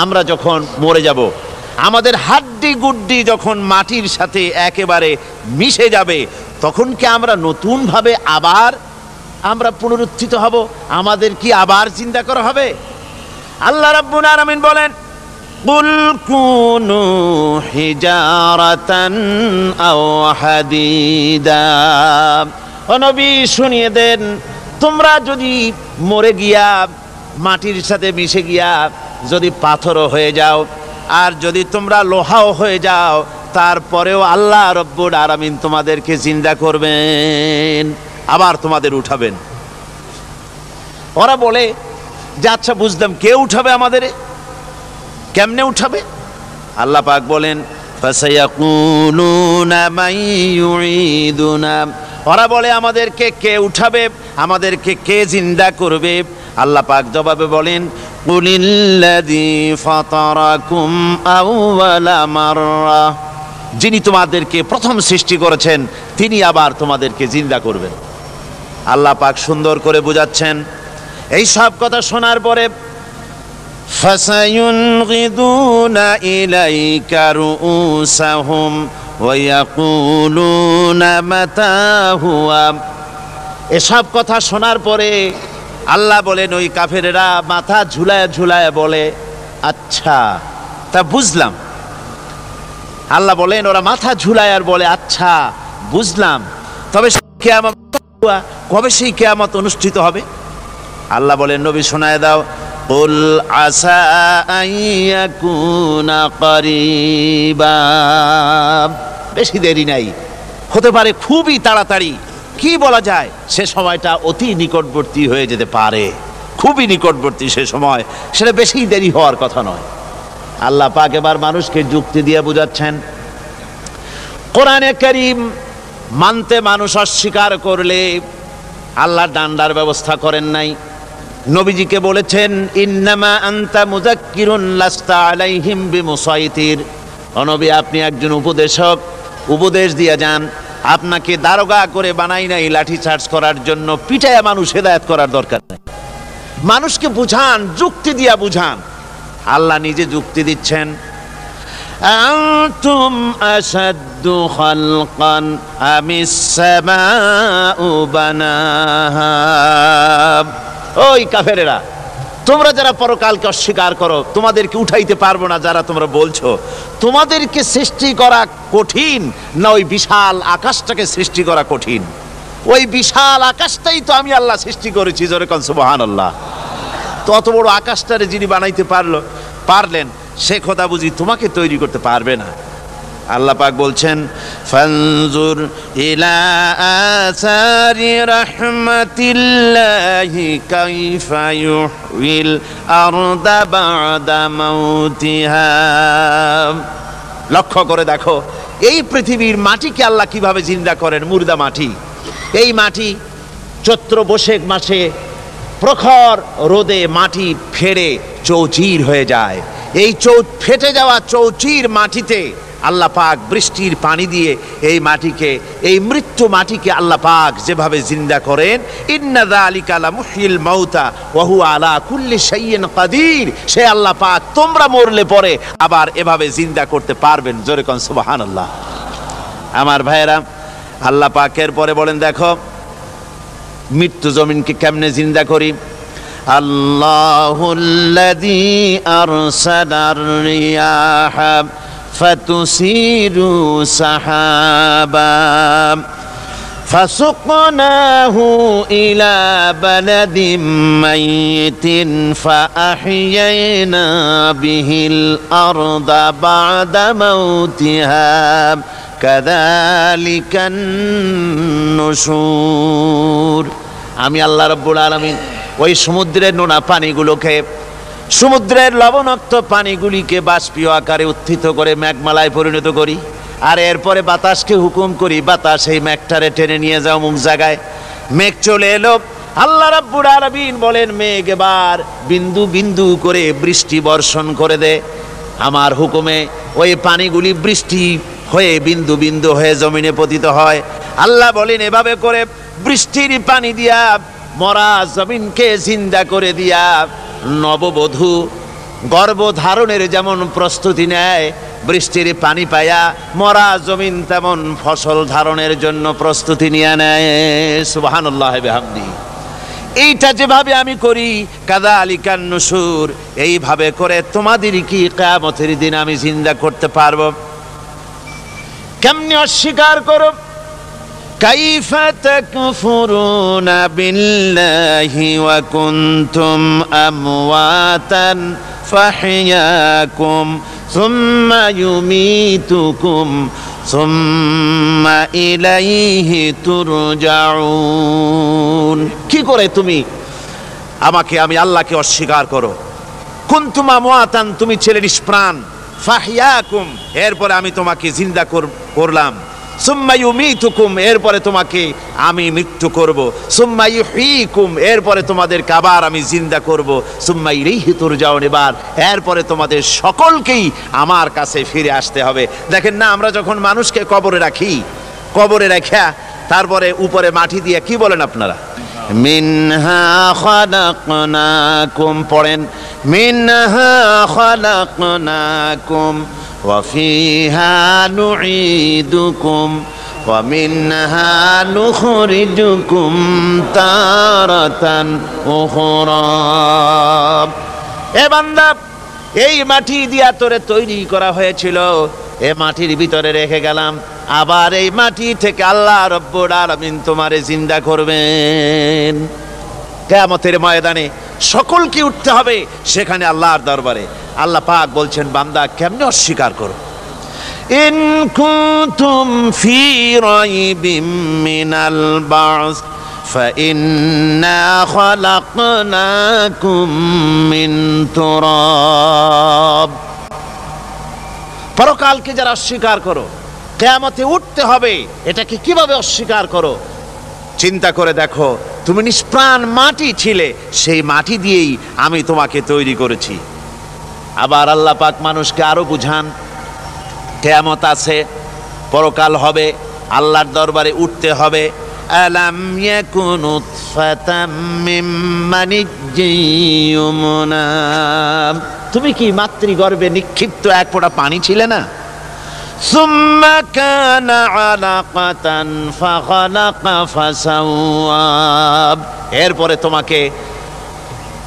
আমরা যখন মরে যাব, আমাদের হাড্ডি গুড্ডি যখন মাটির সাথে একেবারে মিশে যাবে, তখন কি আমরা নতুনভাবে আবার আমরা পুনরুত্থিত হব? আমাদের কি আবার চিন্তা করা হবে? আল্লাহ রাব্বুল আলামিন বলেন, কুল কুনু হিজারাতান আও হাদিদা। ও নবী, শুনিয়ে দেন, তোমরা যদি মরে গিয়া মাটির সাথে মিশে গিয়া যদি পাথরও হয়ে যাও, আর যদি তোমরা লোহাও হয়ে যাও, তারপরেও আল্লাহ রব্বুল আলামিন তোমাদেরকে জিন্দা করবেন, আবার তোমাদের উঠাবেন। ওরা বলে যে আচ্ছা বুঝলাম, কে উঠাবে আমাদের, কেমনে উঠাবে? আল্লাহ পাক বলেন, ফাসায়াকুলুনা মান ইউঈদুনা। ওরা বলে আমাদেরকে কে উঠাবে, আমাদেরকে কে জিন্দা করবে? আল্লাহ পাক জবাবে বলেন, কুলিল্লাযী ফাতারাকুম আউওয়ালা মাররা। যিনি তোমাদেরকে প্রথম সৃষ্টি করেছেন তিনি আবার তোমাদেরকে জিন্দা করবেন। আল্লাহ পাক সুন্দর করে বোঝাচ্ছেন। এই সব কথা শোনার পরে ফাসায়ুনগিদুনা ইলাইকা রুউসাহুম ওয়া ইয়াকুলুনা মাতা হুয়া। এসব কথা শোনার পরে আল্লাহ বলেন, ওই কাফেরেরা মাথা ঝুলায় ঝুলায় বলে, আচ্ছা তা বুঝলাম। আল্লাহ বলেন, ওরা মাথা ঝুলায় আর বলে, আচ্ছা বুঝলাম, তবে কিয়ামত কবে সেই কিয়ামত অনুষ্ঠিত হবে? আল্লাহ বলেন, নবী শোনায় দাও, কুল আসা আইয়াকুনা করিবা। বেশি দেরি নাই, হতে পারে খুবই তাড়াতাড়ি। কি বলা যায়, সে সময়টা অতি নিকটবর্তী হয়ে যেতে পারে, খুবই নিকটবর্তী সে সময়, সেটা বেশি দেরি হওয়ার কথা নয়। আল্লাহ পাক এবার মানুষকে যুক্তি দিয়ে বুঝাচ্ছেন। কোরআনে কারীম মানতে মানুষ অস্বীকার করলে আল্লাহ ডান্ডার ব্যবস্থা করেন নাই। নবীজিকে বলেছেন, ইন্নামা আনতা মুযাক্কিরুন লাস্তা আলাইহিম বিমুসাইতির। ও নবী, আপনি একজন উপদেশক, উপদেশ দিয়ে যান। আপনাকে দারোগা করে বানাই নাই লাঠি চার্জ করার জন্য, পিটায়া মানুষ হেদায়েত করার দরকার নেই। মানুষকে বুঝান, যুক্তি দিয়া বুঝান। আল্লাহ নিজে যুক্তি দিচ্ছেন, আনতুম আশাদ্দু খালকান আমিস সামাউ বানাহা। ওই কাফেরেরা, তোমরা যারা পরকালকে অস্বীকার করো, তোমাদেরকে উঠাইতে পারবো না যারা তোমরা বলছো, তোমাদেরকে সৃষ্টি করা কঠিন না ওই বিশাল আকাশটাকে সৃষ্টি করা কঠিন? ওই বিশাল আকাশটাই তো আমি আল্লাহ সৃষ্টি করেছি, জোরে কোন সুবহানাল্লাহ। তত বড় আকাশটারে যিনি বানাইতে পারলেন, সে কথা বুঝি তোমাকে তৈরি করতে পারবে না? আল্লাহ পাক বলছেন, ফানজুর ইলা আসারি রাহমাতিল্লাহি কাইফা ইউহিল আরদা বা'দা মাউতিহা। লক্ষ্য করে দেখো, এই পৃথিবীর মাটিকে আল্লাহ কিভাবে জিন্দা করেন, মুর্দা মাটি। এই মাটি চৈত্র বৈশাখ মাসে প্রখর রোদে মাটি ফেড়ে চৌচির হয়ে যায়। এই ফেটে যাওয়া চৌচির মাটিতে আল্লাহ পাক বৃষ্টির পানি দিয়ে এই মাটিকে, এই মৃত্যু মাটিকে আল্লাহ পাক যেভাবে জিন্দা করেন, ইন্না যালিকা লামুহয়িল মাউতা ওয়া হুয়া আলা কুল্লি শাইইন কাদির। সে আল্লাহ পাক তোমরা মরলে পরে আবার এভাবে জিন্দা করতে পারবেন, জোরে কোন সুবহানাল্লাহ। আমার ভাইয়েরা, আল্লাহ পাকের পরে বলেন, দেখো মৃত্যু জমিনকে কেমনে জিন্দা করি। আল্লাহুল্লাযী আরসালার রিয়াহা ফাতুসিরু সাহাবা ফাসুকনাহু ইলা বালাদিম মাইতিন ফাআহইয়ানা বিহিল আরদা বা'দা মাউতিহা কাযালিকান নুশুর। আমি আল্লাহ রাব্বুল আলামিন ওই সমুদ্রের নোনা পানিগুলোকে, সমুদ্রের লবণাক্ত পানিগুলিকে বাষ্পীয় আকারে উত্থিত করে মেঘমালায় পরিণত করি, আর এরপরে বাতাসকে হুকুম করি, বাতাস এই মেঘটারে টেনে নিয়ে যাও মুখ জায়গায়। মেঘ চলে এলো। আল্লাহ রাব্বুল আলামিন বলেন, মেঘ এবার বিন্দু বিন্দু করে বৃষ্টি বর্ষণ করে দে। আমার হুকুমে ওই পানিগুলি বৃষ্টি হয়ে বিন্দু বিন্দু হয়ে জমিনে পতিত হয়। আল্লাহ বলেন, এভাবে করে বৃষ্টির পানি দিয়া মরা জমিনকে জিন্দা করে দিয়া নববধূ গর্ভধারণের যেমন প্রস্তুতি নেয়, বৃষ্টির পানি পায়া মরা জমিন তেমন ফসল ধারণের জন্য প্রস্তুতি নিয়ে নেয়। সুবহানাল্লাহ বিহামদি। এইটা যেভাবে আমি করি, কাযালিকান নুশুর, এইভাবে করে তোমাদের কি কিয়ামতের দিন আমি জিন্দা করতে পারবো? কেমনে অস্বীকার করো? কাইফা তাকফুরুনা বিল্লাহি ওয়া কুনতুম আমওয়াতান ফাহইয়াকুম সুম্মা ইউমীতুকুম সুম্মা ইলাইহি তুরজাউন। কি করে তুমি আমি আল্লাহকে অস্বীকার করো? কুনতুম আমওয়াতান, তুমি ছিলে নিষ্প্রাণ, ফাহইয়াকুম, এরপরে আমি তোমাকে জিন্দা করলাম, সুম্মা ইউমীতুকুম, এরপরে তোমাকে আমি মৃত্যু করব, সুম্মা ইউহয়িকুম, এরপরে তোমাদেরকে আবার আমি জিন্দা করব, সুম্মা ইলাইহি তুরজাউন, এরপরে তোমাদের সকলকেই আমার কাছে ফিরে আসতে হবে। দেখেন না, আমরা যখন মানুষকে কবরে রাখি, কবরে রাখা তারপরে উপরে মাটি দিয়ে কি বলেন আপনারা? মিনহা খালাকনাকুম, পড়েন, মিনহা খালাকনাকুম ওয়া ফিহা নুঈদুকুম ওয়া মিনহা নুখরিজুকুম তারাতান উখরা। এ বান্দা, এই মাটি দিয়া তোরে তৈরি করা হয়েছিল, এ মাটির ভিতরে রেখে গেলাম, আবার এই মাটি থেকে আল্লাহ রব্বুল আলামিন তোমারে জিন্দা করবেন। কিয়ামতের ময়দানে সকলকে উঠতে হবে সেখানে আল্লাহর দরবারে। আল্লাহ পাক বলছেন, বান্দা কেমনে অস্বীকার করো? ইন কুনতুম ফি রাইবিম মিনাল বা'স ফাইন্না খালাকনাকুম মিন তুরাব। পরকালকে যারা অস্বীকার করো, কিয়ামতে উঠতে হবে, এটাকে কিভাবে অস্বীকার করো? চিন্তা করে দেখো, তুমি নিষ্প্রাণ মাটি ছিলে, সেই মাটি দিয়েই আমি তোমাকে তৈরি করেছি। আবার আল্লাহ পাক মানুষকে আরো বুঝান, কিয়ামত আছে, পরকাল হবে, আল্লাহর দরবারে উঠতে হবে। আলাম ইয়াকুন নুতফাতাম মিন মানিয়্যিন ইউমনা, তুমি কি মাতৃগর্ভে নিক্ষিপ্ত এক ফোঁটা পানি ছিলে না? সুম্মা কানা আলাকাতান ফাখালাকা ফাসাওয়া, এরপরে তোমাকে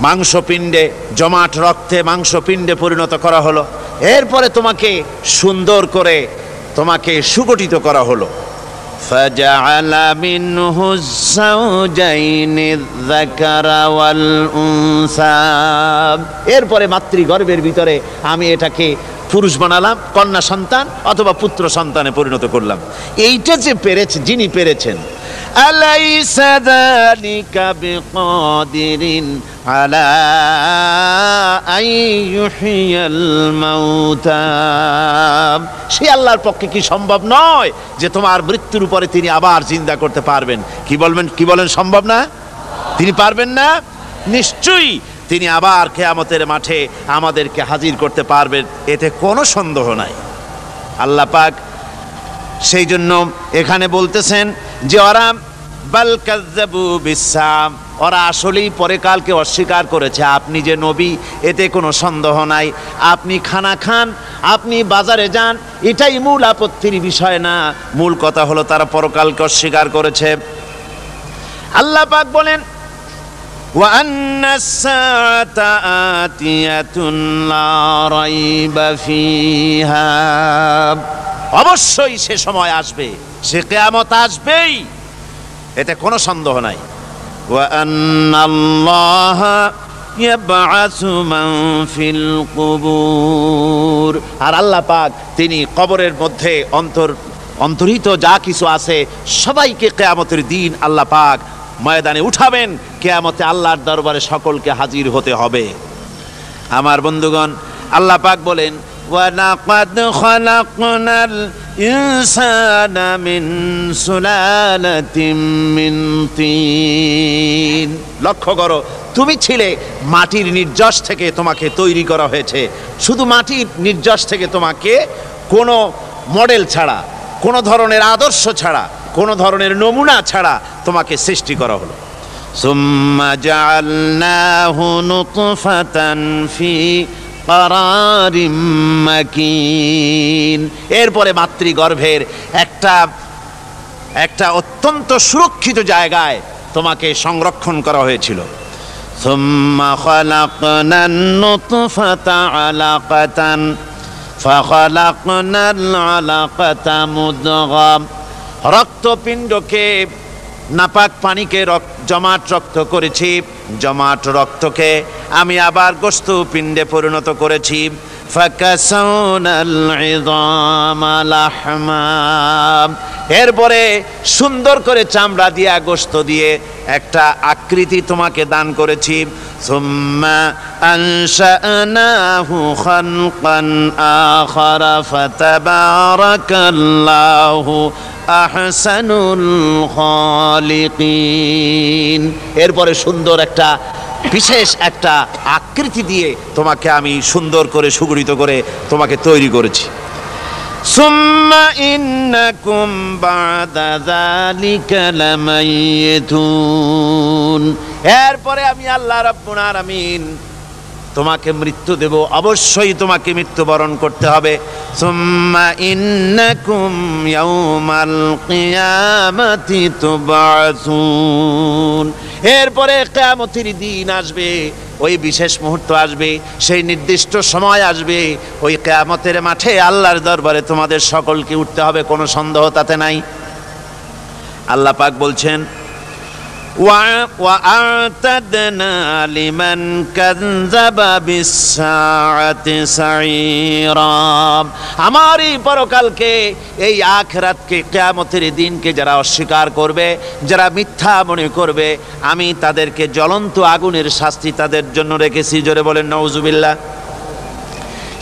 মাংসপিণ্ডে, জমাট রক্তে মাংসপিণ্ডে পরিণত করা হলো, এরপরে তোমাকে সুন্দর করে তোমাকে সুগঠিত করা হলো। ফাজআলা মিনহু যাওজাইনি যাকারা ওয়াল উনসা, এরপরে মাতৃগর্ভের ভিতরে আমি এটাকে পুরুষ বানালাম, কন্যা সন্তান অথবা পুত্র সন্তানে পরিণত করলাম। এইটা যে পেরেছে, যিনি পেরেছেন, আলাইসা যালিকা বিকাদিরিন আলা আইয়ুহিয়াল মাউতা, সে আল্লাহর পক্ষে কি সম্ভব নয় যে তোমার মৃত্যুর উপরে তিনি আবার জিন্দা করতে পারবেন? কি বলেন সম্ভব না? তিনি পারবেন না? নিশ্চয়ই তিনি আবার কিয়ামতের মাঠে আমাদেরকে হাজির করতে পারবেন, এতে কোনো সন্দেহ নাই। আল্লাহ পাক সেই জন্য এখানে বলতেছেন যে ওরা বাল কাযযাবু বিসসাম, ওরা আসলেই পরকালকে অস্বীকার করেছে। আপনি যে নবী, এতে কোনো সন্দেহ নাই। আপনি খানা খান, আপনি বাজারে যান, এটাই মূল আপত্তির বিষয় না। মূল কথা হলো তারা পরকালকে অস্বীকার করেছে। আল্লাহ পাক বলেন, ওয়া আন্নাস সাআতা আতিয়াতুন লা রাইবা ফিহা, অবশ্যই সে সময় আসবে, সে কিয়ামত আসবেই, এতে কোনো সন্দেহ নাই। ওয়া আন্নাল্লাহা ইয়াবআসু মান ফিল কুবুর, আর আল্লাহ পাক তিনি কবরের মধ্যে অন্তর্হিত যা কিছু আছে সবাইকে কিয়ামতের দিন আল্লাহ পাক ময়দানে উঠাবেন। কিয়ামতে আল্লাহর দরবারে সকলকে হাজির হতে হবে। আমার বন্ধুগণ, আল্লাহ পাক বলেন, ওয়া লাকাদ খালাকনাল ইনসানা মিন সুলালাতিন মিন তিন। লক্ষ্য করো, তুমি ছিলে মাটির নির্যাস থেকে তোমাকে তৈরি করা হয়েছে। শুধু মাটির নির্যাস থেকে তোমাকে কোনো মডেল ছাড়া, কোনো ধরনের আদর্শ ছাড়া, কোনো ধরনের নমুনা ছাড়া তোমাকে সৃষ্টি করা হলো। সুম্মা জাআলনাহু নুতফাতান ফি قرار مكين। এরপরে মাতৃগর্ভের একটা অত্যন্ত সুরক্ষিত জায়গায় তোমাকে সংরক্ষণ করা হয়েছিল। ثم خلقنا النطفة علقة فخلقنا العلقة مضغة। রক্তপিণ্ডকে নাপাক পানিকে জমাট রক্ত করেছি, জমাট রক্তকে আমি আবার গোস্ত পিণ্ডে পরিণত করেছি। ফাকাসাউনাল ইযামা লাহমা। এরপরে সুন্দর করে চামড়া দিয়া গোস্ত দিয়ে একটা আকৃতি তোমাকে দান করেছি। সুম্মা আনশানাহু খালকান আখারা ফাতাবারাকাল্লাহু আহসানুল খালিকিন। এরপরে সুন্দর একটা বিশেষ একটা আকৃতি দিয়ে তোমাকে আমি সুন্দর করে সুগঠিত করে তোমাকে তৈরি করেছি। সুম্মা ইন্নাকুম বাদা যালিকা লামাইয়িতুন। এরপরে আমি আল্লাহ রাব্বুল আলামিন তোমাকে মৃত্যু দেব, অবশ্যই তোমাকে মৃত্যুবরণ করতে হবে। সুম্মা ইন্নাকুম ইয়াউমাল কিয়ামাতি তুবআসুন। এরপরে কিয়ামতের দিন আসবে, ওই বিশেষ মুহূর্ত আসবে, সেই নির্দিষ্ট সময় আসবে, ওই কিয়ামতের মাঠে আল্লাহর দরবারে তোমাদের সকলকে উঠতে হবে, কোনো সন্দেহ তাতে নাই। আল্লাহ পাক বলছেন وَأَعْتَدْنَا لِمَنْ كَذَّبَ بِالسَّاعَةِ سَعِيرًا। আমার এই পরকালকে, এই আখিরাতকে, কিয়ামতের দিনকে যারা অস্বীকার করবে, যারা মিথ্যা মনে করবে, আমি তাদেরকে জ্বলন্ত আগুনের শাস্তি তাদের জন্য রেখেছি। জোরে বলেন নাউজুবিল্লাহ।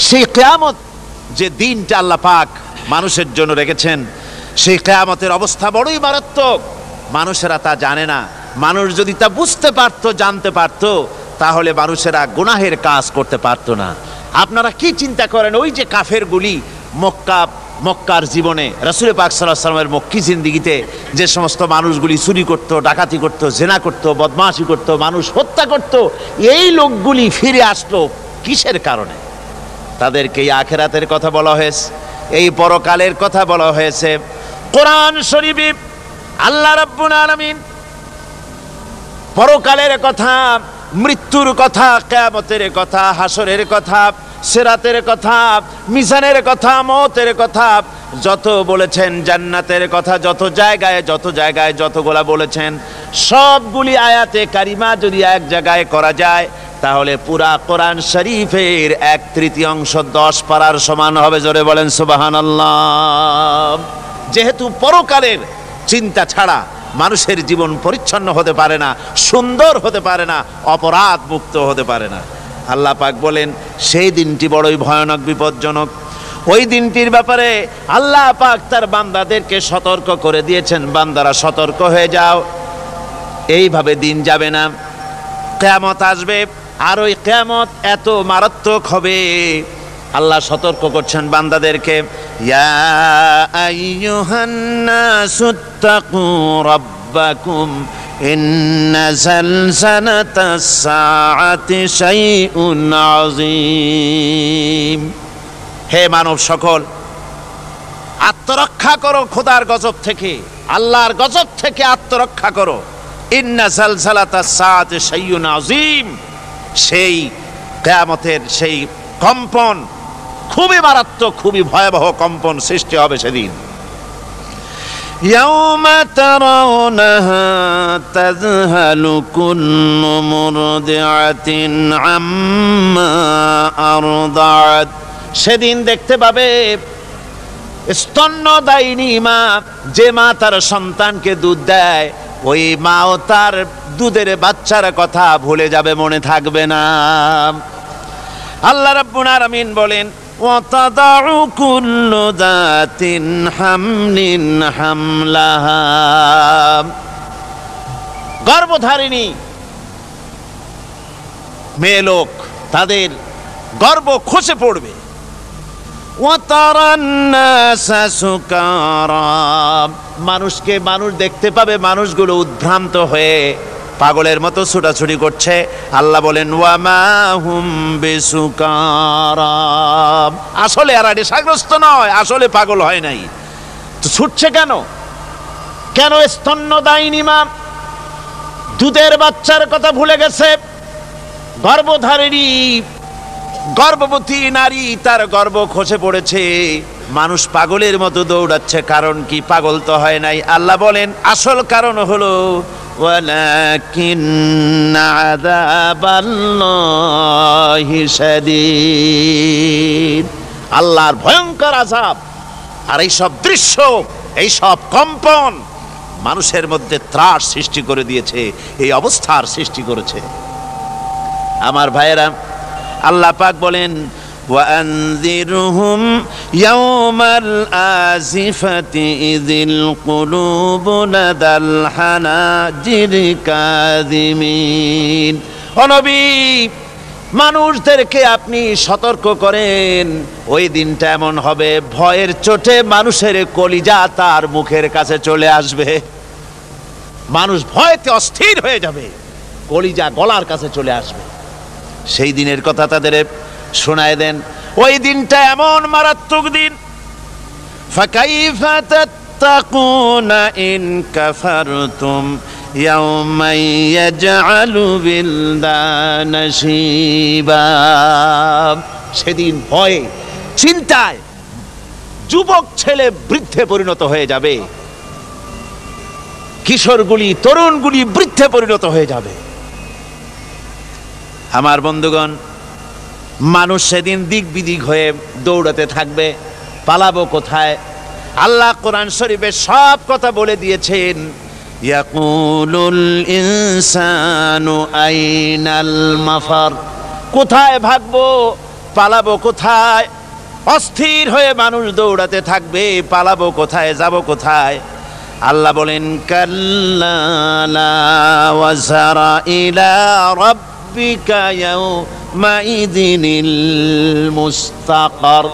সেই কিয়ামত যে দিনটা আল্লাহ পাক মানুষের জন্য রেখেছেন, সেই কিয়ামতের অবস্থা বড়ই মারাত্মক। মানুষেরা তা জানে না। মানুষ যদি তা বুঝতে পারতো, জানতে পারতো, তাহলে মানুষেরা গুনাহের কাজ করতে পারতো না। আপনারা কি চিন্তা করেন, ওই যে কাফেরগুলি মক্কার জীবনে রাসূল পাক সাল্লাল্লাহু আলাইহি ওয়াসাল্লামের মক্কি জিন্দেগিতে যে সমস্ত মানুষগুলি চুরি করত, ডাকাতি করত, জেনা করত, বদমাশি করত, মানুষ হত্যা করত, এই লোকগুলি ফিরে আসলো কিসের কারণে? তাদেরকে এই আখিরাতের কথা বলা হয়েছে, এই পরকালের কথা বলা হয়েছে। কোরআন শরীফে আল্লাহ রাব্বুল আলামিন পরকালের কথা, মৃত্যুর কথা, কিয়ামতের কথা, হাসরের কথা, সিরাতের কথা, মিজানের কথা, মওতের কথা যত বলেছেন, জান্নাতের কথা যত জায়গায় যতগুলা বলেছেন, সবগুলি আয়াতে কারিমা যদি এক জায়গায় করা যায়, তাহলে পুরা কোরআন শরীফের 1/3 10 পারার সমান হবে। জোরে বলেন সুবহানাল্লাহ। যেহেতু পরকালের চিন্তা ছাড়া মানুষের জীবন পরিচ্ছন্ন হতে পারে না, সুন্দর হতে পারে না, অপরাধ মুক্ত হতে পারে না। আল্লাহ পাক বলেন সেই দিনটি বড়ই ভয়ানক, বিপজ্জনক। ওই দিনটির ব্যাপারে আল্লাহ পাক তার বান্দাদেরকে সতর্ক করে দিয়েছেন, বান্দারা সতর্ক হয়ে যাও, এইভাবে দিন যাবে না, কিয়ামত আসবে। আর ওই কিয়ামত এত মারাত্মক হবে, আল্লাহ সতর্ক করছেন বান্দাদেরকে। ইয়া আইয়ুহান নাসুত্তাকু রাব্বাকুম ইন্না যালজালাতাস সাআতি শাইউন আযীম। হে মানব সকল, আত্মরক্ষা করো খোদার গজব থেকে, আল্লাহর গজব থেকে আত্মরক্ষা করো। ইন্না যালজালাতাস সাআতি শাইউন আযীম। সেই কিয়ামতের সেই কম্পন খুবই মারাত্মক, খুবই ভয়াবহ কম্পন সৃষ্টি হবে সেদিন। ইয়াউমা তারাউনাহা তাযহালু কুল্লু মুরদিআতিন আম্মা আরদাআত। সেদিন দেখতে পাবে স্তন্যদায়িনী মা, যে মা তার সন্তানকে দুধ দেয়, ওই মাও তার দুধের বাচ্চার কথা ভুলে যাবে, মনে থাকবে না। আল্লাহ রাব্বুল আলামিন বলেন ওয়াতাদাউ কুল্লু যাতিন হামলিন হামলাহা। গর্ভধারিণী মেয়ে লোক, তাদের গর্ভ খসে পড়বে। ওয়াতারান নাসা সুকারা। মানুষ দেখতে পাবে, মানুষগুলো উদ্ভ্রান্ত হয়ে পাগলের মতো ছুটাছুটি করছে। আল্লাহ বলেন ওয়ামা হুম বিসুকারা, আসলে আর নেশাগ্রস্ত নয়, আসলে পাগল হয় নাই। তো ছুটছে কেন? কেন স্তন্যদায়িনী মা দুধের বাচ্চার কথা ভুলে গেছে? গর্ভধারিণী গর্ভবতী নারী, তার গর্ভ খসে পড়েছে, মানুষ পাগলের মতো দৌড়াচ্ছে। কারণ কি? পাগল তো হয় নাই। আল্লাহ বলেন আসল কারণ হলো ওয়ালাকিন্না আযাবাল্লাহি শাদীদ, আল্লাহর ভয়ঙ্কর আযাব। আর এই সব দৃশ্য, এই সব কম্পন মানুষের মধ্যে ত্রাস সৃষ্টি করে দিয়েছে, এই অবস্থার সৃষ্টি করেছে। আমার ভাইয়েরা, আল্লাহ পাক বলেন وأنذرهم يوم الآزفة إذ القلوب لدى الحناجر كاظمين। ও নবী, মানুষদেরকে আপনি সতর্ক করেন, ওই দিনটা এমন হবে ভয়ের চোটে মানুষের কলিজা তার মুখের কাছে চলে আসবে। মানুষ ভয়তে অস্থির হয়ে যাবে, কলিজা গলার কাছে চলে আসবে। সেই দিনের কথা তাদের শোনায় দেন। ওই দিনটা এমন মারাত্মক দিন। ফাকাইফা তাত্তাকুনা ইন কাফারতুম ইয়াওমান ইয়াজআলু বিলদানা শিবা। সেদিন ভয়ে চিন্তায় যুবক ছেলে বৃদ্ধে পরিণত হয়ে যাবে, কিশোরগুলি তরুণগুলি বৃদ্ধে পরিণত হয়ে যাবে। আমার বন্ধুগণ, মানুষ সেদিন দিক বিদিক হয়ে দৌড়াতে থাকবে, পালাবো কোথায়? আল্লাহ কোরআন শরীফে সব কথা বলে দিয়েছেন। ইয়াকুলুল ইনসানু আইনাল মাফার, কোথায় ভাগবো, পালাবো কোথায়? অস্থির হয়ে মানুষ দৌড়াতে থাকবে, পালাবো কোথায়, যাব কোথায়? আল্লাহ বলেন কাল্লা লা ওয়াজারা ইলা রাব্বিকা ইয়াউমাইযিনিল মুস্তাকার।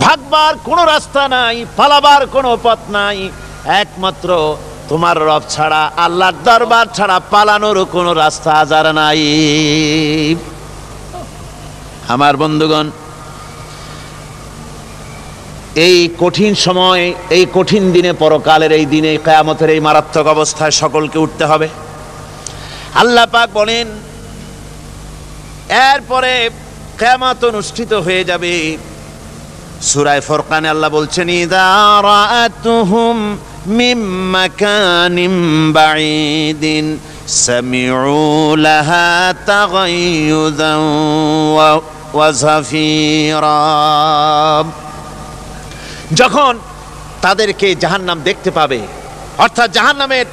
ভাগবার কোনো রাস্তা নাই, পালাবার কোনো পথ নাই, একমাত্র তোমার রব ছাড়া, আল্লাহর দরবার ছাড়া পালানোর কোনো রাস্তা আজার নাই। আমার বন্ধুগণ, এই কঠিন সময়, এই কঠিন দিনে, পরকালের এই দিনে, কিয়ামতের এই মারাত্মক অবস্থায় সকলকে উঠতে হবে। আল্লাহ পাক বলেন এরপরে কিয়ামত অনুষ্ঠিত হয়ে যাবে। সূরা ফুরকানে আল্লাহ বলছেন ইযা রাআতুহুম মিন মাকানিন বাঈদিন সামিউ লাহা তাগায়্যুযান ওয়া যাফীরা। যখন তাদেরকে জাহান্নাম দেখতে পাবে, অর্থাৎ জাহান্নামের,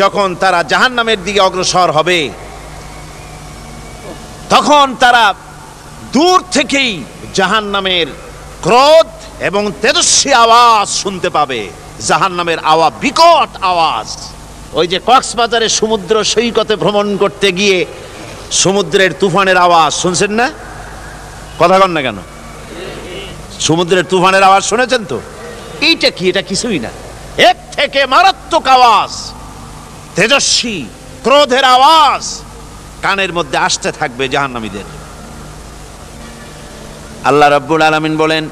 যখন তারা জাহান্নামের দিকে অগ্রসর হবে, তখন তারা দূর থেকেই জাহান্নামের ক্রোধ এবং তেজস্বী আওয়াজ শুনতে পাবে। জাহান্নামের আওয়াজ, বিকট আওয়াজ। ওই যে কক্সবাজারে সমুদ্র সৈকতে ভ্রমণ করতে গিয়ে সমুদ্রের তুফানের আওয়াজ শুনছেন না? কথা কন না কেন? সমুদ্রের তুফানের আওয়াজ শুনেছেন তো? এইটা কি? এটা কিছুই না, এর থেকে মারাত্মক আওয়াজ, তেজস্বী ক্রোধের আওয়াজ কানের মধ্যে আসতে থাকবে জাহান্নামীদের। আল্লাহ রাব্বুল আলামিন বলেন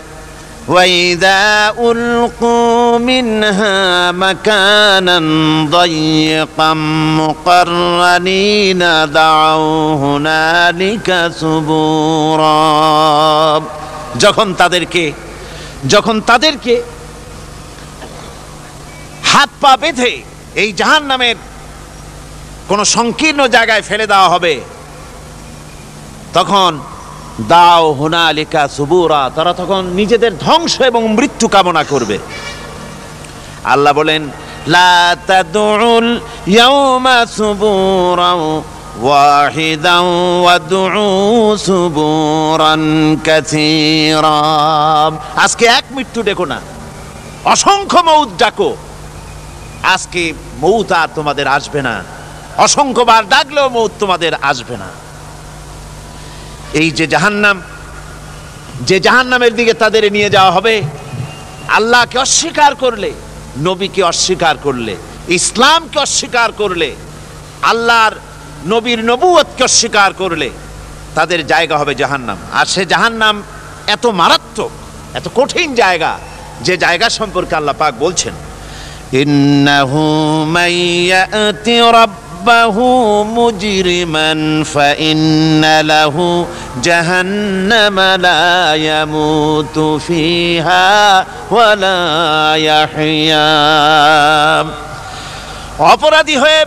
ওয়াইযা উলকু মিনহা মাকানান দায়্যিকাম মুকাররানিনা দাউ হুনালিকা সুবুরা। যখন তাদেরকে হাত পা বেঁধে এই জাহান্নামের কোন সংকীর্ণ জায়গায় ফেলে দেওয়া হবে, তখন দাও হুনালিকা সুবুরা, তারা তখন নিজেদের ধ্বংস এবং মৃত্যু কামনা করবে। আল্লাহ বলেন লা তাদউল ইয়াউমা সুবুরান ওয়াহিদান ওয়াদউ সুবুরান কাসীরা। আজকে এক মৃত্যু ডেকো না, অসংখ্য মৌত ডাকো। আজকে মৌত আর তোমাদের আসবে না, অসংখ্যবার ডাকলেও মৌত তোমাদের আসবে না। এই যে জাহান্নাম, যে জাহান্নামের দিকে তাদের নিয়ে যাওয়া হবে, আল্লাহকে অস্বীকার করলে, নবীকে অস্বীকার করলে, ইসলামকে অস্বীকার করলে, আল্লাহর নবীর নবুয়তকে অস্বীকার করলে তাদের জায়গা হবে জাহান্নাম। আর সে জাহান্নাম এত মারাত্মক, এত কঠিন জায়গা, যে জায়গা সম্পর্কে আল্লাহ পাক বলছেন, ইন্নাহু মাইয়াতি রাব্বাহু মুজরিমান ফাইন্না লাহু জাহান্নামা লা ইয়ামুতু ফিহা ওয়া লা ইয়াহইয়া। অপরাধী হয়ে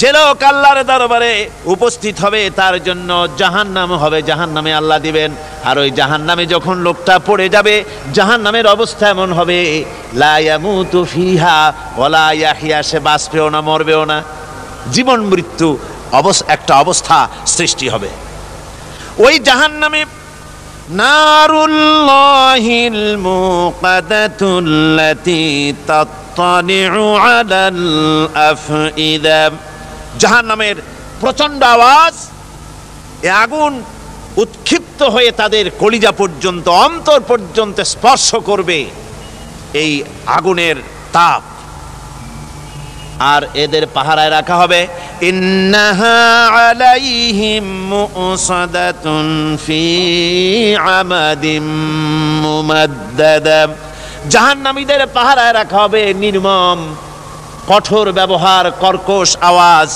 যে লোক আল্লাহর দরবারে উপস্থিত হবে তার জন্য জাহান্নাম হবে, জাহান্নামে আল্লাহ দিবেন। আর ওই জাহান্নামে যখন লোকটা পড়ে যাবে, জাহান্নামের অবস্থা এমন হবে, লা ইয়ামুতু ফিহা ওয়ালা ইয়াহইয়া, সে বাঁচবেও না মরবেও না, জীবন মৃত্যু একটা অবস্থা সৃষ্টি হবে। ওই জাহান্নামে নারুল্লাহিল মুকাদাতুল্লাতী তাত্তালিউ আলাল আফইদা, জাহান্নামের প্রচন্ড আওয়াজ, এ আগুন উৎক্ষিপ্ত হয়ে তাদের কলিজা পর্যন্ত, অন্তর পর্যন্ত স্পর্শ করবে এই আগুনের তাপ। আর এদের পাহারায় রাখা হবে, ইন্নাহা আলাইহিম মুসাদাতুন ফি আমাদিম মুমাদ্দাদা, জাহান্নামীদের পাহারায় রাখা হবে নির্মম, কঠোর ব্যবহার, কর্কশ আওয়াজ,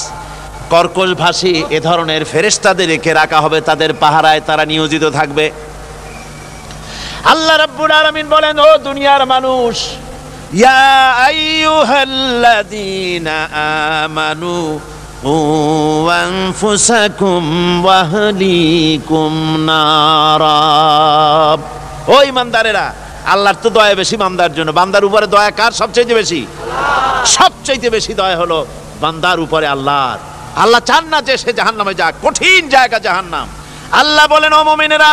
কর্কশ ভাষী এ ধরনের ফেরেশতাদেরকে রাখা হবে তাদের পাহারায়, তারা নিয়োজিত থাকবে। আল্লাহ রাব্বুল আলামিন বলেন, ও দুনিয়ার মানুষ, ইয়া আইয়ুহাল্লাযীনা আমানু কু আনফুসাকুম ওয়া আহলিকুম নারা, ও ঈমানদারেরা, আল্লাহর তো দয়া বেশি বান্দার জন্য। বান্দার উপরে দয়া কার সবচেয়ে বেশি? সবচেয়ে বেশি দয়া হলো বান্দার উপরে আল্লাহর। আল্লাহ চান না যে সে জাহান্নামে যাক, কঠিন জায়গা জাহান্নাম। আল্লাহ বলেন, ও মুমিনেরা,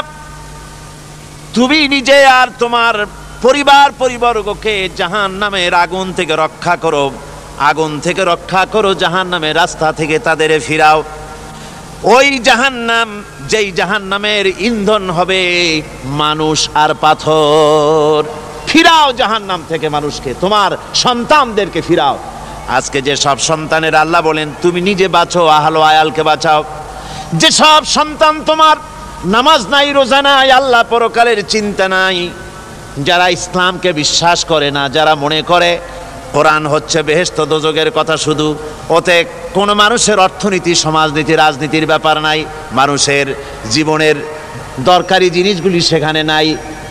তুমি নিজে আর তোমার পরিবারবর্গকে জাহান্নামের আগুন থেকে রক্ষা করো, আগুন থেকে রক্ষা করো, জাহান্নামের রাস্তা থেকে তাদের ফিরাও। ওই জাহান্নাম, যেই জাহান্নামের ইন্ধন হবে মানুষ আর পাথর, ফিরাও জাহান্নাম থেকে মানুষকে, তোমার সন্তানদেরকে ফিরাও। আজকে যে সব সন্তানের আল্লাহ বলেন তুমি নিজে বাঁচো, আহলো আয়ালকে বাঁচাও। যে সব সন্তান তোমার নামাজ নাই, রোজা নাই, আল্লাহ পরকালের চিন্তা নাই, যারা ইসলামকে বিশ্বাস করে না, যারা মনে করে কোরআন হচ্ছে বেহেশত দোজখের কথা শুধু, ওতে কোনো মানুষের অর্থনীতি, সমাজনীতি, রাজনীতির ব্যাপার নাই, মানুষের জীবনের দরকারি জিনিসগুলি সেখানে নাই।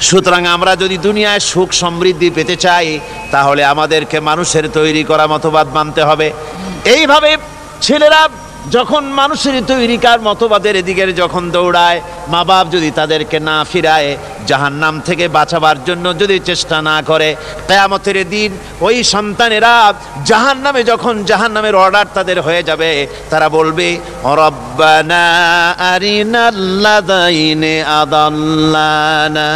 সুতরাং আমরা যদি দুনিয়ায় সুখ সমৃদ্ধি পেতে চাই, তাহলে আমাদেরকে মানুষের তৈরি করা মতবাদ মানতে হবে। এইভাবে ছেলেরা যখন মানুষের তৈরিকার মতবাদের এদিকে যখন দৌড়ায়, মা বাপ যদি তাদেরকে না ফিরায়, জাহান্নাম থেকে বাঁচাবার জন্য যদি চেষ্টা না করে, কিয়ামতের দিন ওই সন্তানেরা জাহান্নামে, যখন জাহান্নামের অর্ডার তাদের হয়ে যাবে, তারা বলবে, রব্বানা আরিনাল্লাযাইনি আদাল্লানা,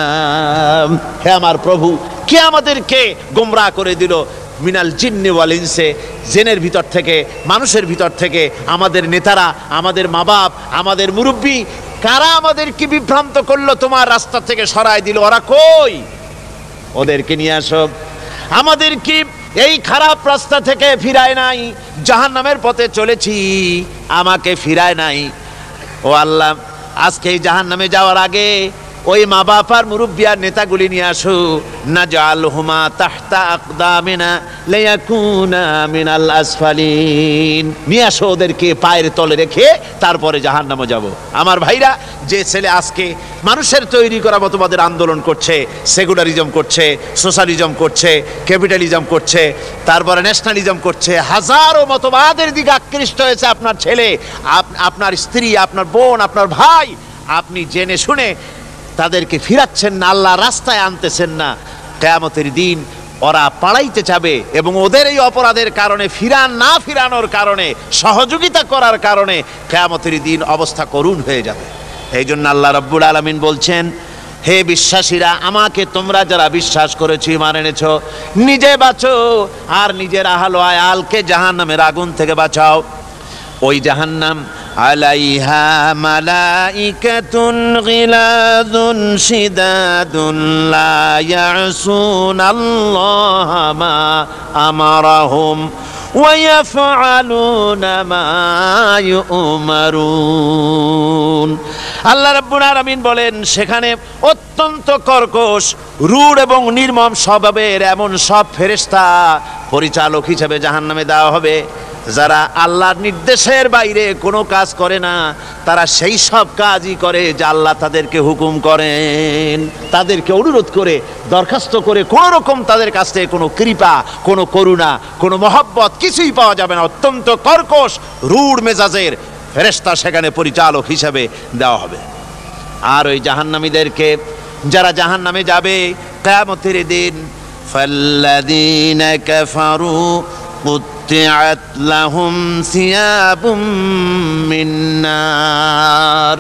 হে আমার প্রভু, কে আমাদেরকে গোমরাহ করে দিল, মিনাল জিন্নি ওয়াল ইনসে, জিনের ভিতর থেকে, মানুষের ভিতর থেকে, আমাদের নেতারা, আমাদের মা বাপ, আমাদের মুরব্বী, কারা আমাদেরকে বিভ্রান্ত করলো, তোমার রাস্তা থেকে সরায় দিল, ওরা কই? ওদেরকে নিয়ে আসো। আমাদেরকে এই খারাপ রাস্তা থেকে ফিরায় নাই, জাহান্নামের পথে চলেছি, আমাকে ফিরায় নাই। ও আল্লাহ, আজকে এই জাহান্নামে যাওয়ার আগে ওই মা বাপ আর মুরব্বী আর নেতাগুলি নিয়ে আসো, নাজআলহুমা তাহতা আকদামিনা লিয়াকুনা মিনাল আসফালিন, নিয়ে আসো ওদেরকে পায়ের তলে রেখে তারপরে জাহান্নামে যাব। আমার ভাইরা, যে ছেলে আজকে মানুষের তৈরি করা মতবাদের আন্দোলন করছে, সেকুলারিজম করছে, সোশ্যালিজম করছে, ক্যাপিটালিজম করছে, তারপরে ন্যাশনালিজম করছে, হাজারো মতবাদের দিকে আকৃষ্ট হয়েছে আপনার ছেলে, আপনার স্ত্রী, আপনার বোন, আপনার ভাই, আপনি জেনে শুনে তাদেরকে ফিরাচ্ছেন না, আল্লাহ রাস্তায় আনতেছেন না। কিয়ামতের দিন ওরা পালাইতে যাবে, এবং ওদের এই অপরাধের কারণে, না ফিরানোর কারণে, সহযোগিতা করার কারণে কিয়ামতের দিন অবস্থা করুণ হয়ে যাবে। এই জন্য আল্লাহ রাব্বুল আলামিন বলছেন, হে বিশ্বাসীরা, আমাকে তোমরা যারা বিশ্বাস করেছো, ঈমান এনেছো, নিজে বাঁচো আর নিজের আহলো আয়ালকে জাহান্নামের আগুন থেকে বাঁচাও। ওই জাহান্নাম আলাইহা মালাইকাতুন গিলাযুন শিদাদুন লা ইয়াসুনাল্লাহা মা আমারাহুম ويفعلون ما يؤمرون। আল্লাহ রাব্বুল আলামিন বলেন সেখানে অত্যন্ত কর্কশ, রূঢ় এবং নির্মম স্বভাবের এমন সব ফেরেশতা পরিচালক হিসেবে জাহান্নামে দেওয়া হবে, যারা আল্লাহর নির্দেশের বাইরে কোনো কাজ করে না, তারা সেই সব কাজই করে যা আল্লাহ তাদেরকে হুকুম করেন। তাদেরকে অনুরোধ করে, দরখাস্ত করে কোনো রকম তাদের কাছ থেকে কোনো কৃপা, কোনো করুণা, কোনো মহব্বত কিছুই পাওয়া যাবে না। অত্যন্ত কর্কশ, রূঢ় মেজাজের ফেরেশতা সেখানে পরিচালক হিসেবে দেওয়া হবে। আর ওই জাহান্নামীদেরকে, যারা জাহান্নামে যাবে কিয়ামতের দিন, ফাল্লাযীনা কাফারু কুত্তিআত লাহুম সিয়াবুম মিন নার,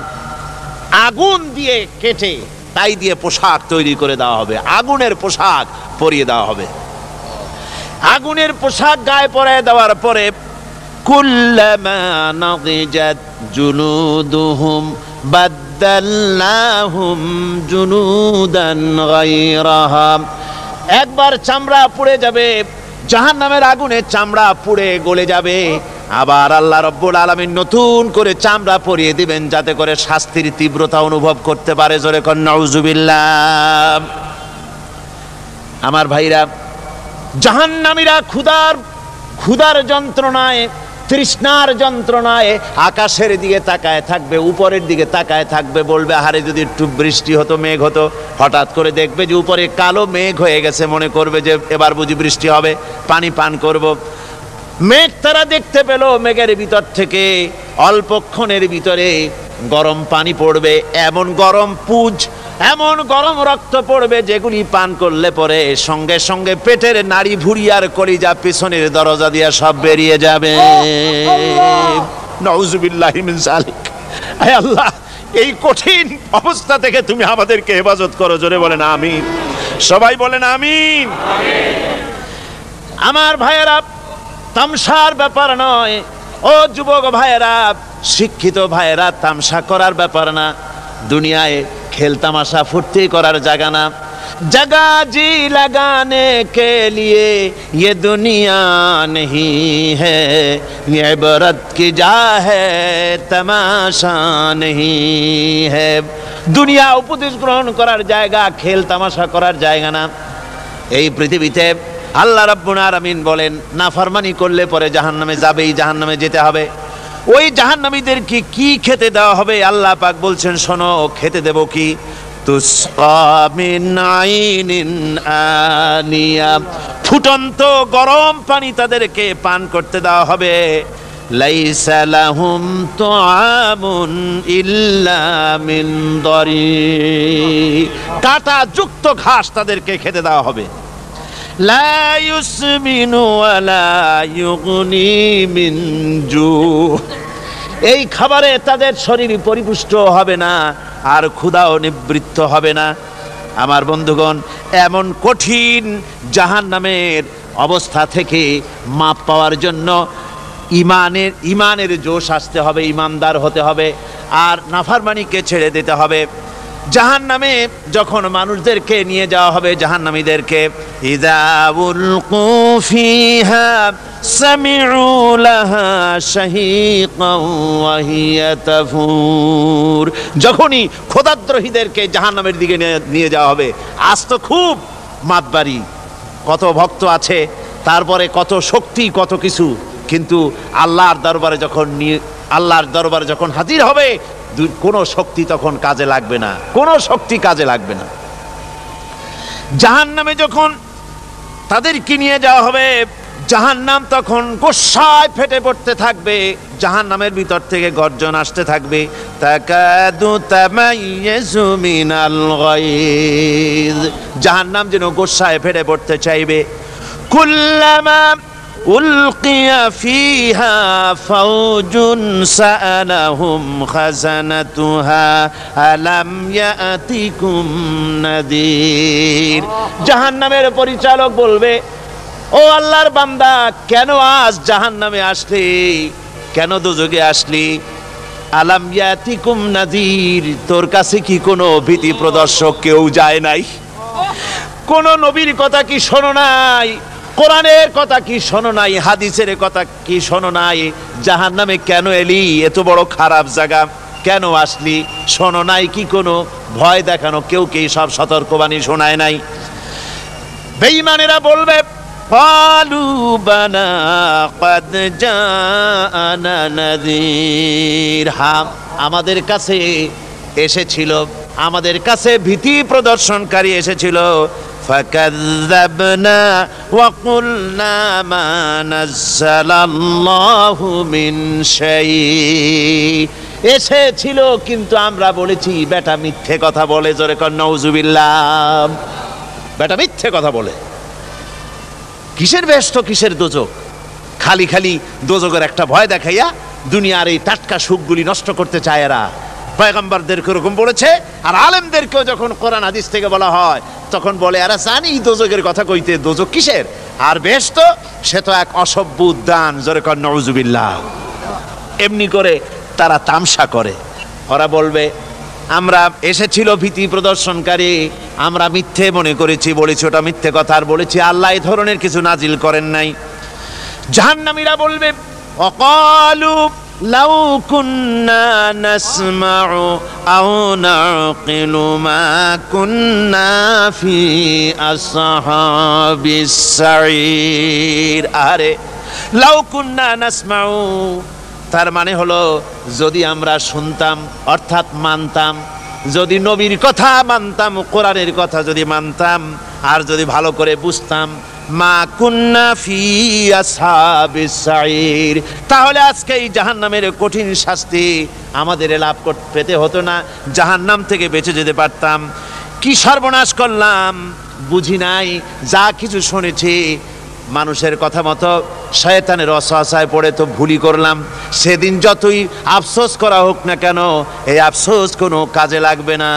আগুন দিয়ে কেটে তাই দিয়ে পোশাক তৈরি করে দেওয়া হবে, আগুনের পোশাক পরিয়ে দেওয়া হবে। আগুনের পোশাক গায়ে পরিয়ে দেওয়ার পরে কুল্লামা নাদিজাত জুলুদুহুম বাদদালনাহুম জুলুদান গায়রাহা, একবার চামড়া পুড়ে যাবে, জাহান্নামের আগুনে চামড়া পুড়ে গলে যাবে, আবার আল্লাহ রাব্বুল আলামিন নতুন করে চামড়া পরিয়ে দিবেন যাতে করে শাস্তির তীব্রতা অনুভব করতে পারে। জোরে কর নাউজুবিল্লাহ। আমার ভাইরা, জাহান্নামীরা ক্ষুধার যন্ত্রণায়, তৃষ্ণার যন্ত্রণায় আকাশের দিকে তাকায় থাকবে, উপরের দিকে তাকায় থাকবে, বলবে আহারে যদি একটু বৃষ্টি হতো, মেঘ হতো। হঠাৎ করে দেখবে যে উপরে কালো মেঘ হয়ে গেছে, মনে করবে যে এবার বুঝি বৃষ্টি হবে, পানি পান করব। মেঘ তারা দেখতে পেল, মেঘের ভিতর থেকে অল্পক্ষণের ভিতরে গরম পানি পড়বে, এমন গরম পুজ, এমন গরম রক্ত পড়বে যেগুলি পান করলে পরে সঙ্গে সঙ্গে পেটের নাড়ি ভুঁড়ি আর কলিজা পিছনের দরজা দিয়ে সব বেরিয়ে যাবে। নাউজুবিল্লাহি মিন যালিক। হে আল্লাহ, এই কঠিন অবস্থা থেকে তুমি আমাদেরকে হেফাজত করো। জোরে বলেন আমিন। সবাই বলেন আমিন। আমার ভাইয়েরা, তামসার ব্যাপার নয়। ও যুবক ভাইয়েরা, শিক্ষিত ভাইয়েরা, তামসা করার ব্যাপার না। দুনিয়ায় খেল তামাশা ফুর্তি করার জায়গা না। जगह जी लगाने के लिए ये दुनिया नहीं है, ये इबरत की जा है तमाशा नहीं है। দুনিয়া উপদেশ গ্রহণ করার জায়গা, খেল তামাশা করার জায়গা না। এই পৃথিবীতে আল্লাহ রাব্বুল আলামিন বলেন, নাফরমানি করলে পরে জাহান্নামে যাবেই, জাহান্নামে যেতে হবে। ওই জাহান্নামীদেরকে কি খেতে দেওয়া হবে? আল্লাহ পাক বলছেন, শোনো, খেতে দেব কি? তুসকা মিন আইনিন আনিয়া, ফুটন্ত গরম পানি তাদেরকে পান করতে দেওয়া হবে। লাইসা লাহুম তুআমুন ইল্লা মিন দরি, কাঁটা যুক্ত ঘাস তাদেরকে খেতে দেওয়া হবে। লা ইউসমিনু ওয়ালা ইউগনি মিন জু, এই খাবারে তাদের শরীর পরিপুষ্ট হবে না, আর ক্ষুধাও নিবৃত্ত হবে না। আমার বন্ধুগণ, এমন কঠিন জাহান্নামের অবস্থা থেকে মাপ পাওয়ার জন্য ইমানের জোশ আসতে হবে, ইমানদার হতে হবে, আর নাফরমানিকে ছেড়ে দিতে হবে। জাহান্নামে যখন মানুষদেরকে নিয়ে যাওয়া হবে, জাহান্নামীদেরকে, ইযা উলকু ফিহা সামিউ লাহা শাহীকান ওয়া হিয়া তাফুর, যখনই খোদাদ্রোহীদেরকে জাহান্নামের দিকে নিয়ে যাওয়া হবে, আজ তো খুব মাতবাড়ি, কত ভক্ত আছে, তারপরে কত শক্তি, কত কিছু, কিন্তু আল্লাহর দরবারে যখন হাজির হবে, কোনো শক্তি তখন কাজে লাগবে না, কোনো শক্তি কাজে লাগবে না। জাহান্নামে যখন তাদেরকে নিয়ে যাওয়া হবে, জাহান্নাম তখন গোসায় ফেটে পড়তে থাকবে, জাহান্নামের ভিতর থেকে গর্জন আসতে থাকবে, তাকাদু তামাইয়াজু মিনাল গায়জ, জাহান্নাম যেন গোসায় ফেটে পড়তে চাইবে। কুল্লামা উলকিয়া ফিহা ফাওজুন সাআলাহুম খাজানাতুহা আলাম ইয়াতিকুম নাদির, জাহান্নামের পরিচালক বলবে, ও আল্লাহর বান্দা, কেন আজ জাহান্নামে আসলি, কেন দোজখে আসলি? আলাম ইয়াতিকুম নাদির, তোর কাছে কি কোনো ভীতি প্রদর্শক কেউ যায় নাই? কোন নবীর কথা কি শোনো নাই? কোরআনের কথা কি শোনো নাই, হাদিসের কথা কি শোনো নাই? জাহান্নামে কেন এলি? এত বড় খারাপ জায়গা কেন আসলি? শোনো নাই কি? কোনো ভয় দেখানো কেউ কি সব সতর্কবাণী শোনায় নাই? বেঈমানেরা বলবে ক্বালু বালা ক্বাদ জাআনা নাযীর, হ্যাঁ আমাদের কাছে এসেছিল, আমাদের কাছে ভীতি প্রদর্শনকারী এসেছিল। ফাকাযযাবনা ওয়া কুলনা মা নাযালাল্লাহু মিন শাই, এসেছিল কিন্তু আমরা বলেছি বেটা মিথ্যে কথা বলে। জোরে কর নাউযুবিল্লাহ। বেটা মিথ্যে কথা বলে। কিসের বেহেশত কিসের দোজক? খালি খালি দোজকের একটা ভয় দেখাইয়া দুনিয়ার এই টাটকা সুখগুলি নষ্ট করতে চায় এরা। পয়গম্বরদেরকে এরকম বলেছে, আর আলেমদেরকেও যখন কোরআন হাদিস থেকে বলা হয় তখন বলে এরা জানি দোজকের কথা কইতে, দোজক কিসের আর বেহেশত, সে তো এক অসভ্য উদ্যান। জোরে কর নাউযুবিল্লাহ। এমনি করে তারা তামসা করে। ওরা বলবে আমরা এসেছিল ভীতি প্রদর্শনকারী, আমরা মিথ্যে মনে করেছি, বলেছি ওটা মিথ্যে কথা, আর বলেছি আল্লাহ এই ধরনের কিছু নাজিল করেন নাই। জাহান্নামীরা বলবে ওয়াকালু লাউ কুন্না নাসমাউ আও নাকিলু মা কুন্না ফি আসহাবিস সাঈর। আরে লাউ কুন্না নাসমাউ, তার মানে হলো যদি আমরা শুনতাম অর্থাৎ মানতাম, যদি নবীর কথা মানতাম, কোরআনের কথা যদি মানতাম, আর যদি ভালো করে বুঝতাম, মা কুন্না ফি আসহাবিস সাঈর, তাহলে আজকে এই জাহান্নামের কঠিন শাস্তি আমাদের লাভ পেতে হতো না, জাহান্নাম থেকে বেঁচে যেতে পারতাম। কি সর্বনাশ করলাম বুঝি নাই, যা কিছু শুনেছি মানুষের কথা মতো শয়তানের ওয়াসওয়াসায় পড়ে তো ভুলই করলাম। সেদিন যতই আফসোস করা হোক না কেন, এই আফসোস কোনো কাজে লাগবে না।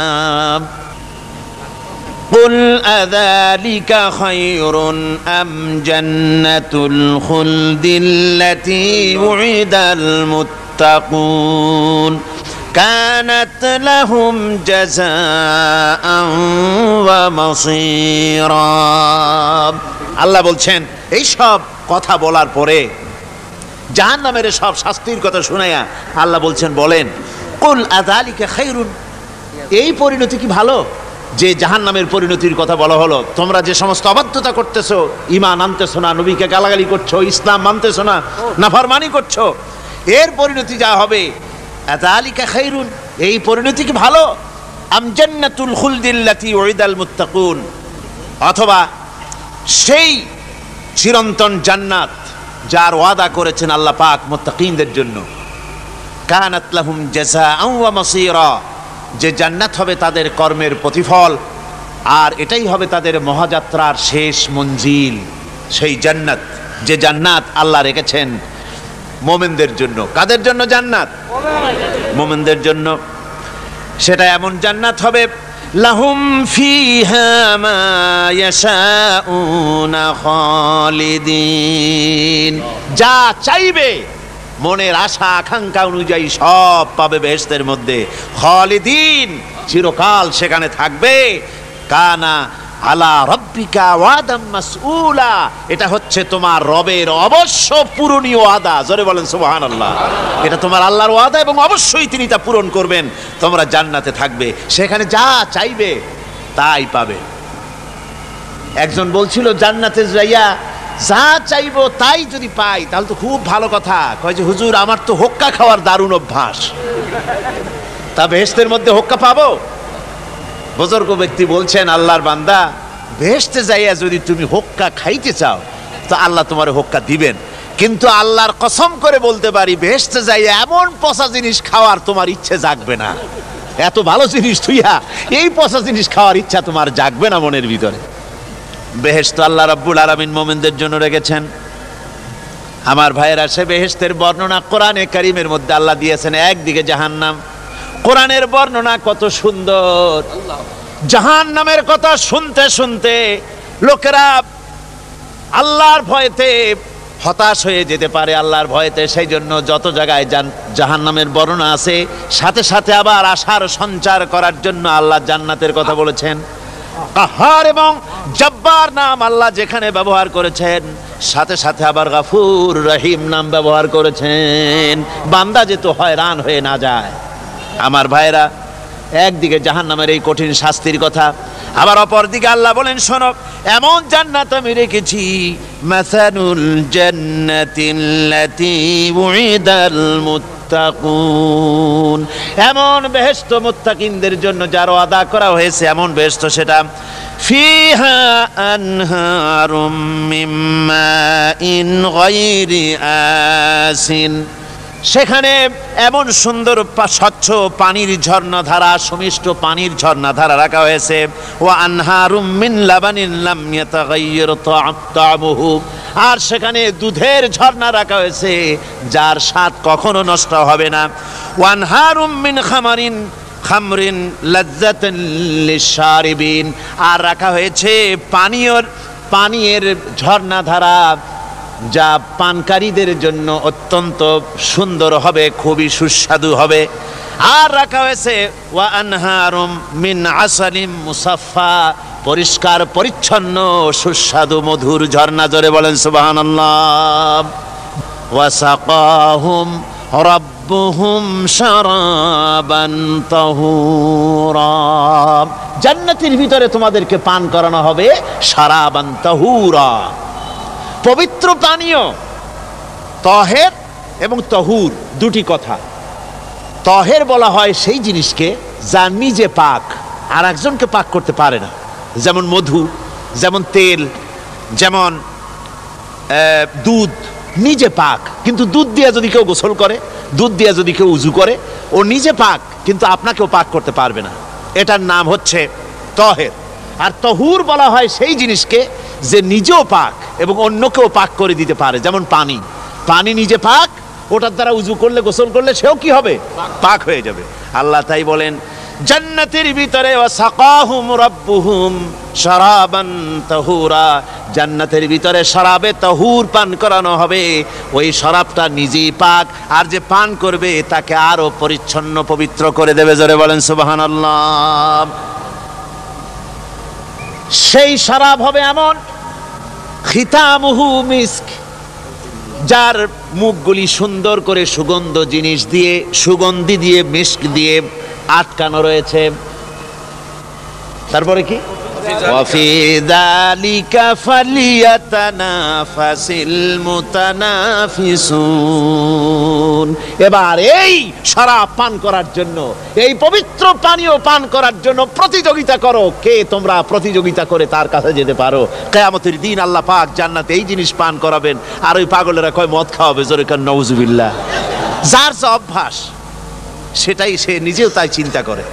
কুল আযালিকা খায়রুন আম জান্নাতুল খুলদিল্লাতী উইদাল মুত্তাকুন কানাত লাহুম জাযাআন ওয়া মাসীরা। আল্লাহ বলছেন এই সব কথা বলার পরে, জাহান্নামের সব শাস্তির কথা শুনাইয়া আল্লাহ বলছেন বলেন কুল আযালিকা খায়রুন, এই পরিণতি কি ভালো যে জাহান্নামের পরিণতির কথা বলা হলো? তোমরা যে সমস্ত অবাধ্যতা করতেছো, ঈমান আনতেছো না, নবীকে গালাগালি করছো, ইসলাম মানতেছো না, নাফরমানি করছো, এর পরিণতি যা হবে আযালিকা খায়রুন, এই পরিণতি কি ভালো? আম জান্নাতুল খুলদিল্লাতী উইদাল মুত্তাকুন, অথবা সেই চিরন্তন জান্নাত যার ওয়াদা করেছেন আল্লাহ পাক মুত্তাকিনদের জন্য। কানাত লাহুম জাযাআন ওয়া মাসীরা, যে জান্নাত হবে তাদের কর্মের প্রতিফল, আর এটাই হবে তাদের মহাযাত্রার শেষ মঞ্জিল। সেই জান্নাত, যে জান্নাত আল্লাহ রেখেছেন মুমিনদের জন্য। কাদের জন্য জান্নাত? মুমিনদের জন্য। সেটা এমন জান্নাত হবে লাহুম ফিহা মা ইয়াশাউনা খালিদিন, যা চাইবে মনের আশা আকাঙ্ক্ষা অনুযায়ী সব পাবে বেহেশতের মধ্যে। খালিদিন, চিরকাল সেখানে থাকবে। কানা আলা রব্বিকা ওয়াদাম মাসউলা, এটা হচ্ছে তোমার রবের অবশ্য পূরণীয় ওয়াদা। জোরে বলেন সুবহানাল্লাহ। এটা তোমার আল্লাহর ওয়াদা এবং অবশ্যই তিনি তা পূরণ করবেন। তোমরা জান্নাতে থাকবে, সেখানে যা চাইবে তাই পাবে। একজন বলছিল জান্নাতে যাইয়া যা চাইবো তাই যদি পাই তাহলে তো খুব ভালো কথা। কয় যে হুজুর আমার তো হোক্কা খাওয়ার দারুণ অভ্যাস, তা বেহেশতের মধ্যে হোক্কা পাবো? বুজুর্গ ব্যক্তি বলছেন আল্লাহর বান্দা, বেহেশতে যাইয়া যদি তুমি হোক্কা খাইতে চাও তো আল্লাহ তোমার হোক্কা দিবেন, কিন্তু আল্লাহর কসম করে বলতে পারি বেহেশতে যাইয়া এমন পচা জিনিস খাওয়ার তোমার ইচ্ছে জাগবে না। এত ভালো জিনিস থুইয়া এই পচা জিনিস খাওয়ার ইচ্ছা তোমার জাগবে না মনের ভিতরে। বেহেশত আল্লাহ রাব্বুল আলামিন মুমিনদের জন্য রেখেছেন। আমার ভাইয়েরা, সে বেহেশতের বর্ণনা কোরআনে কারীমের মধ্যে আল্লাহ দিয়েছেন। একদিকে জাহান্নাম, কোরআনের বর্ণনা কত সুন্দর। জাহান্নামের কথা শুনতে শুনতে লোকেরা আল্লাহর ভয়েতে হতাশ হয়ে যেতে পারে, আল্লাহর ভয়েতে। সেই জন্য যত জায়গায় জাহান্নামের বর্ণনা আছে সাথে সাথে আবার আশার সঞ্চার করার জন্য আল্লাহ জান্নাতের কথা বলেছেন। কাহার এবং জব্বার নাম আল্লাহ যেখানে ব্যবহার করেছেন, সাথে সাথে আবার গাফুর রহিম নাম ব্যবহার করেছেন, বান্দা যেহেতু হয়রান হয়ে না যায়। আমার ভাইরা, একদিকে জাহান্নামের এই কঠিন শাস্তির কথা, আবার অপরদিকে আল্লাহ বলেন শোনো, এমন জান্নাত আমি রেখেছি, মাসানুল জান্নাতিল্লাতী উইদাল মুত্তাকুন, এমন বেহেশত মুত্তাকিনদের জন্য যার ওয়াদা করা হয়েছে, এমন বেহেশত সেটা, ফিহা আনহারুম মিন মাইন গায়রি আসিন, সেখানে এমন সুন্দর স্বচ্ছ পানির ঝর্ণাধারা, সুমিষ্ট পানির ঝর্ণাধারা রাখা হয়েছে। ওয়া আনহারুম মিন লাবানিন লাম ইয়াতাগায়্যার তা'আমুহু, আর সেখানে দুধের ঝর্ণা রাখা হয়েছে যার স্বাদ কখনো নষ্ট হবে না। ওয়া আনহারুম মিন খামরিন লাজ্জাতান লিশারিবিন, আর রাখা হয়েছে পানীয়ের ঝর্ণাধারা যা পানকারীদের জন্য অত্যন্ত সুন্দর হবে, খুবই সুস্বাদু হবে। আর রাখা হয়েছে ওয়া আনহারুম মিন আসালিম মুসাফফা, পরিষ্কার পরিচ্ছন্ন সুস্বাদু মধুর ঝর্ণা। জোরে বলেন সুবহানাল্লাহ। ওয়া সাকাহুম রাব্বুহুম শারাবান তাহুরা, জান্নাতের ভিতরে তোমাদেরকে পান করানো হবে শারাবান তাহুরা, পবিত্র পানীয়। তহের এবং তহুর দুটি কথা। তহের বলা হয় সেই জিনিসকে যা নিজে পাক আর একজনকে পাক করতে পারে না, যেমন মধু, যেমন তেল, যেমন দুধ নিজে পাক, কিন্তু দুধ দিয়ে যদি কেউ গোসল করে, দুধ দিয়ে যদি কেউ উজু করে, ও নিজে পাক কিন্তু আপনাকেও পাক করতে পারবে না। এটার নাম হচ্ছে তহের। আর তহুর বলা হয় সেই জিনিসকে যে নিজেও পাক এবং অন্যকেও পাক করে দিতে পারে, যেমন পানি। পানি নিজে পাক, ওটার দ্বারা উজু করলে, গোসল করলে সেও কি হবে? পাক হয়ে যাবে। আল্লাহ তাই বলেন জান্নাতের ভিতরে ওয়াসাকাহুম রাব্বুহুম শারাবান তাহুরা, জান্নাতের ভিতরে শরাবে তাহুর পান করানো হবে। ওই শরাবটা নিজেই পাক, আর যে পান করবে তাকে আরো পরিচ্ছন্ন পবিত্র করে দেবে। জোরে বলেন সুবহানাল্লাহ। সেই শরাব হবে এমন, খিতামুহু মিস্ক, যার মুখগুলি সুন্দর করে সুগন্ধ জিনিস দিয়ে, সুগন্ধি দিয়ে, মিস্ক দিয়ে আটকানো রয়েছে। তারপরে কি? ওয়াফি যালিকা ফালিয়াতানাফাসিল মুতানাফিসুন। এবার এই শরাব পান করার জন্য, এই পবিত্র পানীয় পান করার জন্য প্রতিযোগিতা করো, কে তোমরা প্রতিযোগিতা করে তার কাছে যেতে পারো। কিয়ামতের দিন আল্লাহ পাক জান্নাতে এই জিনিস পান করাবেন, আর ওই পাগলেরা কয় মদ খাওয়াবে। জোরে কান নাউজুবিল্লাহ। যার যা অভ্যাস সেটাই সে নিজেও তাই চিন্তা করে।